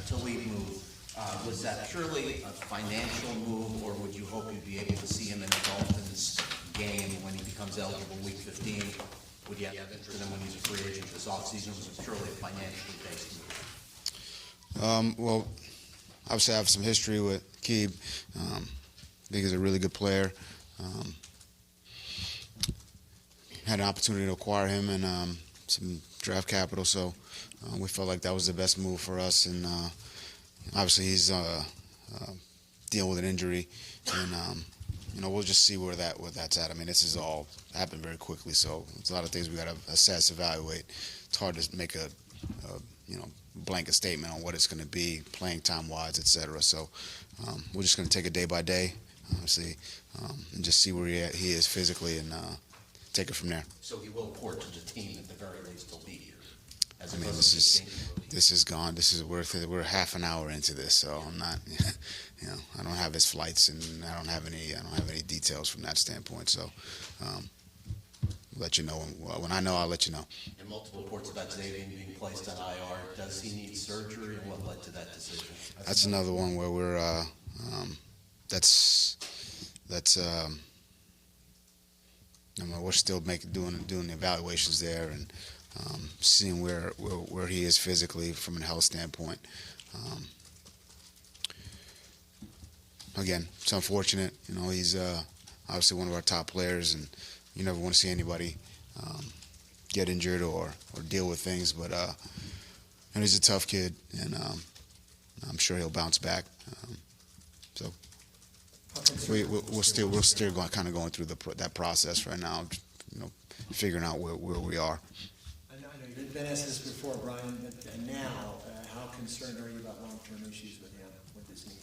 to leave move, was that purely a financial move, or would you hope you'd be able to see him in the Dolphins game when he becomes eligible week 15? Would you have interest in him when he's a free agent this offseason, or was it purely a financially based move? Well, obviously I have some history with Keeb. I think he's a really good player. Had an opportunity to acquire him and some draft capital, so we felt like that was the best move for us. And obviously he's dealing with an injury, and we'll just see where that's at. I mean, this has all happened very quickly, so there's a lot of things we got to assess, evaluate. It's hard to make a blanket statement on what it's going to be, playing time wise, etc. So we're just going to take it day by day, obviously, and just see where he is physically and take it from there. So he will report to the team at the very least. He'll be here. I mean, this is gone. We're half an hour into this, so I'm not, I don't have his flights, and I don't have any details from that standpoint. So, let you know when I know. I'll let you know. And multiple reports about Xavier being placed on IR. Does he need surgery, and what led to that decision? That's another one where we're we're still doing the evaluations there and seeing where he is physically from a health standpoint. Again, it's unfortunate. He's obviously one of our top players, and you never want to see anybody get injured or deal with things. But and he's a tough kid, and I'm sure he'll bounce back. So we're still going through that process right now, figuring out where we are. I know you've been asked this before, Brian, but now, how concerned are you about long-term issues with him, with his knee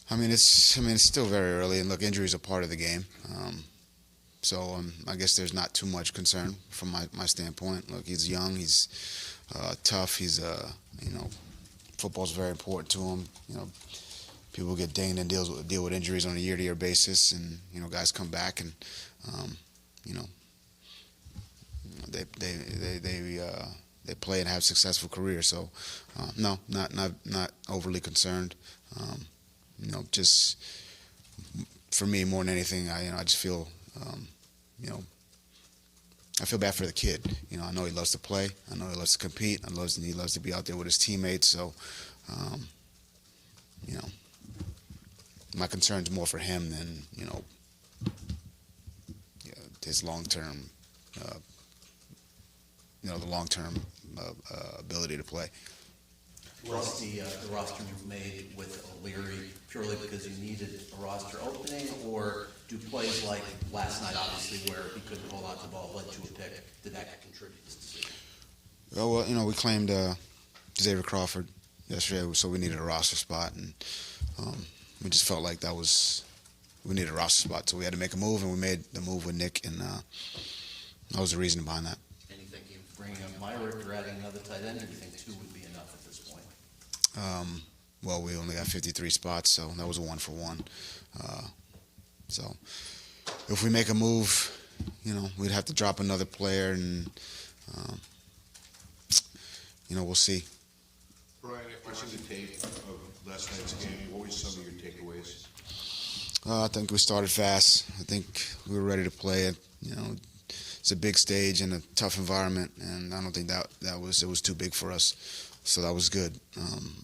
problem? It's still very early, and look, injuries are part of the game. So I guess there's not too much concern from my standpoint. Look, he's young, he's tough, he's football's very important to him. People get dinged and deal with injuries on a year-to-year basis, and guys come back and they play and have successful careers. So no, not overly concerned. Just for me more than anything, I just feel I feel bad for the kid. I know he loves to play. I know he loves to compete. He loves to be out there with his teammates. So my concern's more for him than his long-term the long-term ability to play. Was the roster you've made with O'Leary purely because you needed a roster opening, or do plays like last night, obviously, where he couldn't hold out the ball, led to a pick, did that contribute to this decision? Oh, well, we claimed Xavier Crawford yesterday, so we needed a roster spot, and we just felt like we needed a roster spot, so we had to make a move, and we made the move with Nick, and that was the reason behind that. And you think you bringing up Myrick or adding another tight end, or do you think two would be enough at this point? Well, we only got 53 spots, so that was a 1-for-1. So if we make a move, we'd have to drop another player, and we'll see. Brian, watching the tape of last night's game, what were some of your takeaways? I think we started fast. I think we were ready to play it. It's a big stage and a tough environment, and I don't think it was too big for us. So that was good.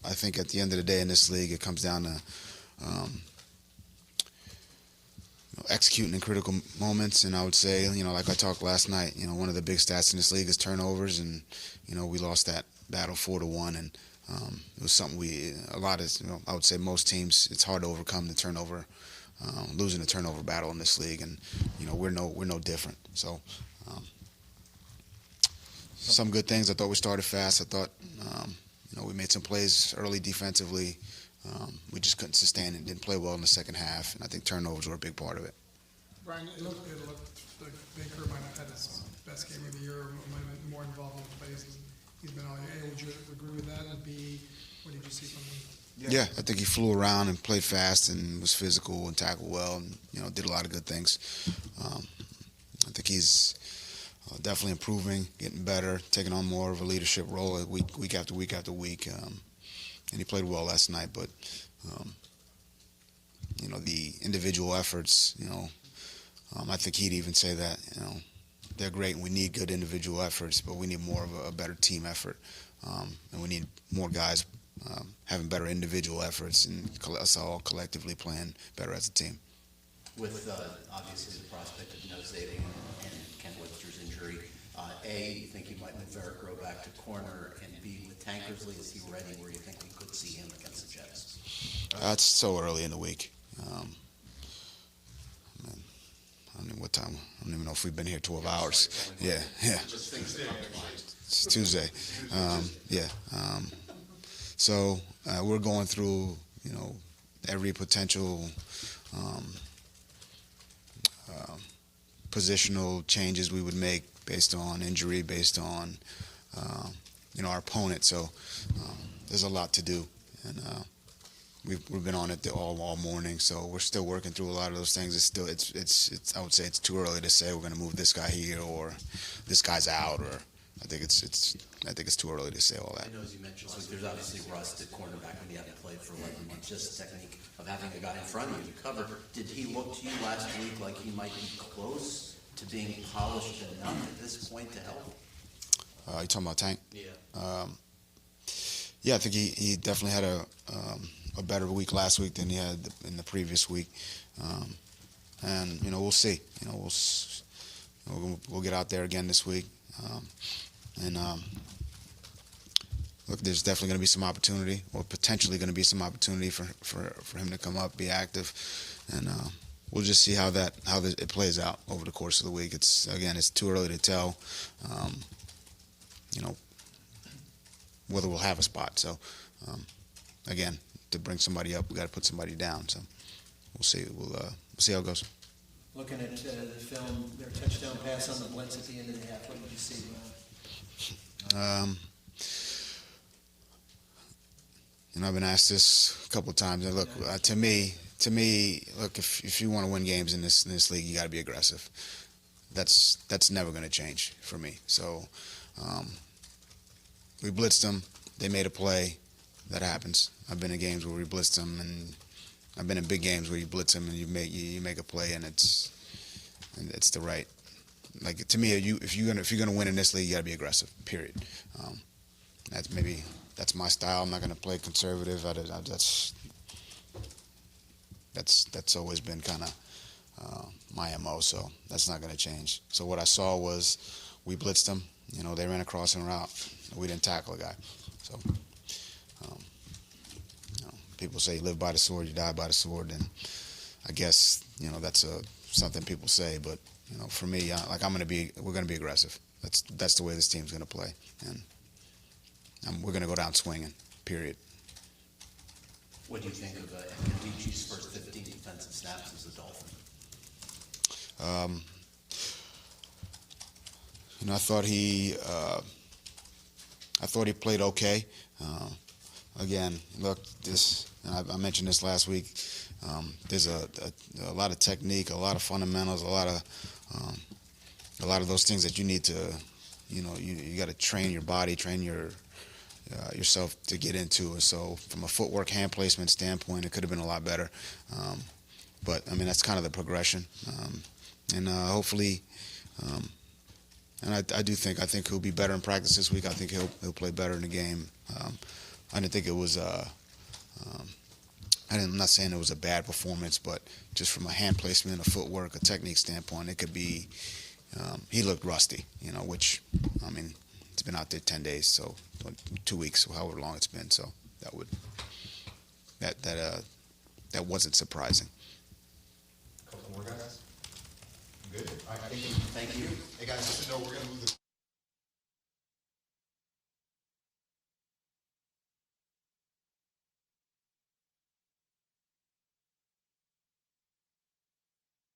I think at the end of the day in this league, it comes down to executing in critical moments. And I would say, like I talked last night, one of the big stats in this league is turnovers, and we lost that battle 4-1, and it was something I would say most teams, it's hard to overcome the turnover, losing the turnover battle in this league, and we're no different. So. Some good things. I thought we started fast. I thought, we made some plays early defensively. We just couldn't sustain it. Didn't play well in the second half, and I think turnovers were a big part of it. Brian, it looked like Baker might have had his best game of the year, might have been more involved in the plays than he's been all year. A, would you agree with that? And B, what did you see from him? Yeah, I think he flew around and played fast and was physical and tackled well, and did a lot of good things. I think he's definitely improving, getting better, taking on more of a leadership role week after week after week. and he played well last night. But the individual efforts, I think he'd even say that, they're great and we need good individual efforts, but we need more of a better team effort. And we need more guys having better individual efforts and us all collectively playing better as a team. With obviously the prospect of no Zading and Ken Webster's injury, A, you think you might move Eric Rowe back to corner, and B, with Tankersley, is he ready where you think we could see him against the Jets? It's so early in the week. I don't know what time. I don't even know if we've been here 12 hours. Yeah. Just things that come to mind. It's Tuesday. So we're going through, every potential positional changes we would make based on injury, based on, our opponent. So there's a lot to do. And we've been on it all morning, so we're still working through a lot of those things. It's I would say it's too early to say we're going to move this guy here or this guy's out, or I think it's too early to say all that. I know, as you mentioned, there's obviously rust at cornerback when you haven't played for 11 months. Just the technique of having a guy in front of you to cover. Did he look to you last week like he might be close to being polished enough at this point to help? You talking about Tank? Yeah. Yeah, I think he definitely had a better week last week than he had in the previous week, and we'll see. We'll get out there again this week, and look, there's definitely going to be some opportunity, or potentially going to be some opportunity for him to come up, be active, and we'll just see how it plays out over the course of the week. It's too early to tell, whether we'll have a spot. So, again, to bring somebody up, we got to put somebody down. So, we'll see. We'll see how it goes. Looking at the film, their touchdown pass on the blitz at the end of the half, what did you see, Ron? I've been asked this a couple of times. And look, to me, look, if you want to win games in this league, you got to be aggressive. That's never going to change for me. So, we blitzed them. They made a play. That happens. I've been in games where we blitzed them, and I've been in big games where you blitz them and you make a play, and it's the right. Like, to me, if you're gonna win in this league, you got to be aggressive. Period. That's my style. I'm not gonna play conservative. That's always been kind of my MO. So that's not gonna change. So what I saw was we blitzed them. They ran a crossing route. We didn't tackle a guy. So. People say you live by the sword, you die by the sword, and I guess that's something people say. But for me, we're gonna be aggressive. That's the way this team's gonna play, and we're gonna go down swinging. Period. What do you think of Nkadici's first 15 defensive snaps as a Dolphin? I thought he played okay. Again, look, I mentioned this last week. There's a lot of technique, a lot of fundamentals, a lot of those things that you need to, you got to train your body, train yourself to get into. And so, from a footwork, hand placement standpoint, it could have been a lot better. But that's kind of the progression, and hopefully. And I think he'll be better in practice this week. I think he'll play better in the game. I didn't think it was. I'm not saying it was a bad performance, but just from a hand placement, a footwork, a technique standpoint, it could be. He looked rusty, which he's been out there 10 days, so 2 weeks, however long it's been. So that wasn't surprising. Couple more guys. Good. All right, Thank you. Hey guys, just to know we're gonna move the